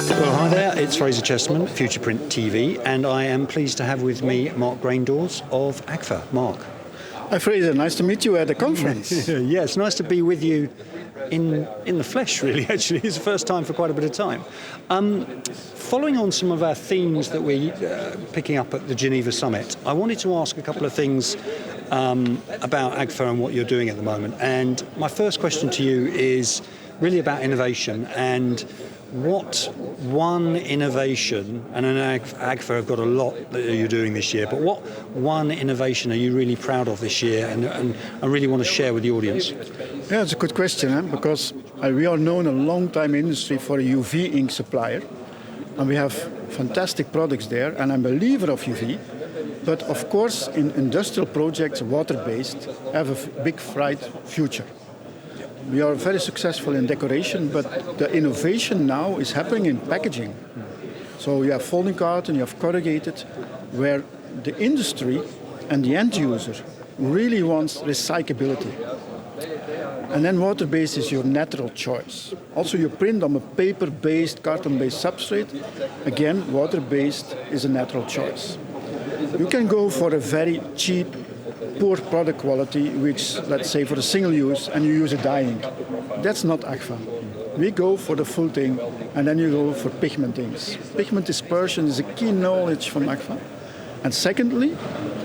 Well, hi there, it's Fraser Chesterman, Futureprint TV, and I am pleased to have with me Marc Graindourze of AGFA. Marc. Hi Fraser, nice to meet you at the conference. Yeah, it's nice to be with you in the flesh, really, actually. It's the first time for quite a bit of time. Following on some of our themes that we're picking up at the Geneva Summit, I wanted to ask a couple of things about AGFA and what you're doing at the moment. And my first question to you is really about innovation and what one innovation, and I know AGFA have got a lot that you're doing this year, but what one innovation are you really proud of this year and I really want to share with the audience? Yeah, it's a good question, because we are known a long time in industry for a UV ink supplier, and we have fantastic products there, and I'm a believer of UV, but of course in industrial projects, water-based, have a big bright future. We are very successful in decoration, but the innovation now is happening in packaging. So you have folding carton, you have corrugated, where the industry and the end user really wants recyclability. And then water-based is your natural choice. Also you print on a paper-based, carton-based substrate. Again, water-based is a natural choice. You can go for a very cheap, poor product quality, which, let's say, for a single use, and you use a dye ink. That's not AGFA. We go for the full thing, and then you go for pigment inks. Pigment dispersion is a key knowledge from AGFA. And secondly,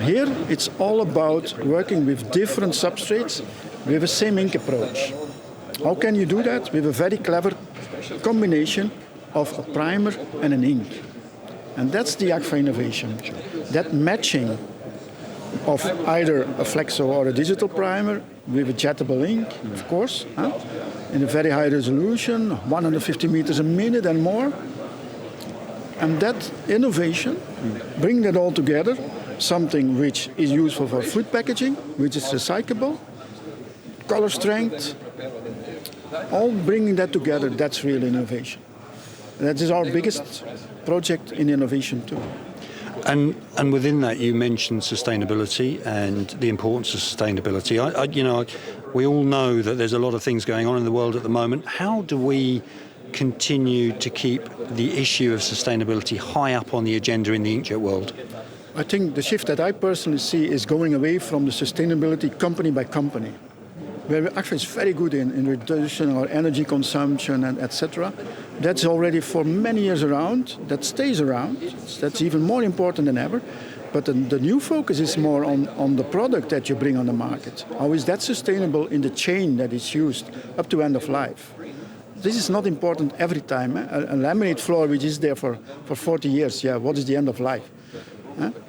here it's all about working with different substrates with the same ink approach. How can you do that? With a very clever combination of a primer and an ink. And that's the AGFA innovation. That matching of either a flexo or a digital primer with a jettable ink, of course, in a very high resolution, 150 meters a minute and more. And that innovation, bring that all together, something which is useful for food packaging, which is recyclable, color strength, all bringing that together, that's real innovation. That is our biggest project in innovation too. And within that, you mentioned sustainability and the importance of sustainability. We all know that there's a lot of things going on in the world at the moment. How do we continue to keep the issue of sustainability high up on the agenda in the inkjet world? I think the shift that I personally see is going away from the sustainability company by company, where actually it's very good in reducing our energy consumption and etc. That's already for many years around. That stays around. That's even more important than ever. But the new focus is more on the product that you bring on the market. How is that sustainable in the chain that is used up to end of life? This is not important every time. A laminate floor which is there for 40 years, yeah, what is the end of life?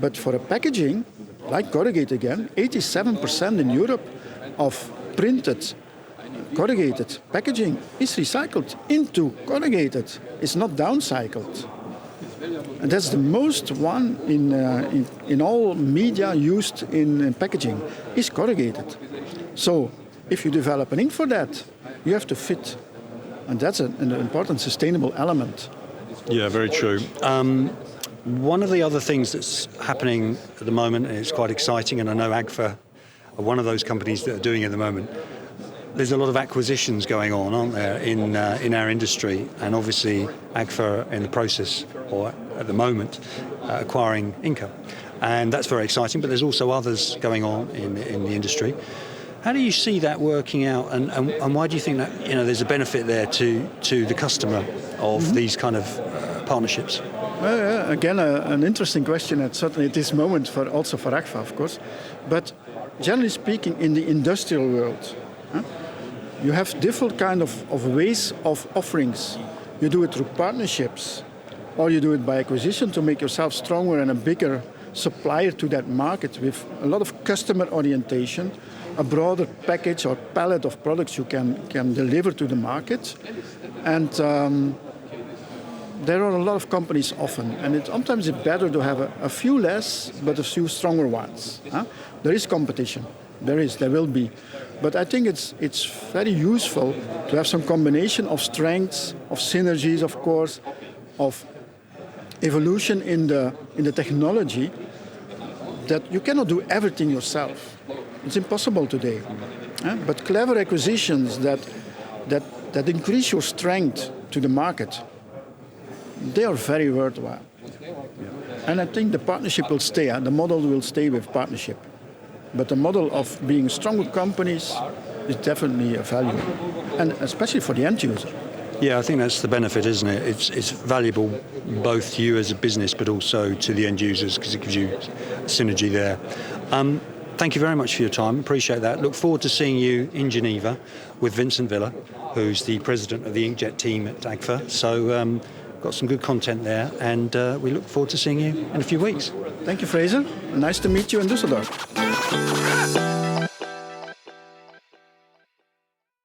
But for a packaging, like corrugated again, 87% in Europe of printed corrugated packaging is recycled into corrugated. It's not downcycled. And that's the most one in all media used in packaging is corrugated. So if you develop an ink for that, you have to fit. And that's an important sustainable element. Yeah, very true. One of the other things that's happening at the moment, and it's quite exciting, and I know AGFA are one of those companies that are doing it at the moment. There's a lot of acquisitions going on, aren't there, in our industry, and obviously AGFA in the process, or at the moment, acquiring Inca. And that's very exciting, but there's also others going on in the industry. How do you see that working out, and why do you think that there's a benefit there to the customer of these kind of partnerships? Well, again, an interesting question, and certainly at this moment also for AGFA, of course. But generally speaking, in the industrial world, you have different kind of ways of offerings. You do it through partnerships, or you do it by acquisition to make yourself stronger and a bigger supplier to that market with a lot of customer orientation, a broader package or palette of products you can deliver to the market. And there are a lot of companies often, and sometimes it's better to have a few less, but a few stronger ones. There is competition. There will be. But I think it's very useful to have some combination of strengths, of synergies, of course, of evolution in the technology, that you cannot do everything yourself. It's impossible today. But clever acquisitions that increase your strength to the market, they are very worthwhile. And I think the partnership will stay. The model will stay with partnership. But the model of being stronger companies is definitely a value, and especially for the end user. Yeah, I think that's the benefit, isn't it? It's valuable both to you as a business, but also to the end users because it gives you synergy there. Thank you very much for your time. Appreciate that. Look forward to seeing you in Geneva with Vincent Villa, who's the president of the inkjet team at AGFA. So got some good content there, and we look forward to seeing you in a few weeks. Thank you, Fraser. Nice to meet you in Dusseldorf.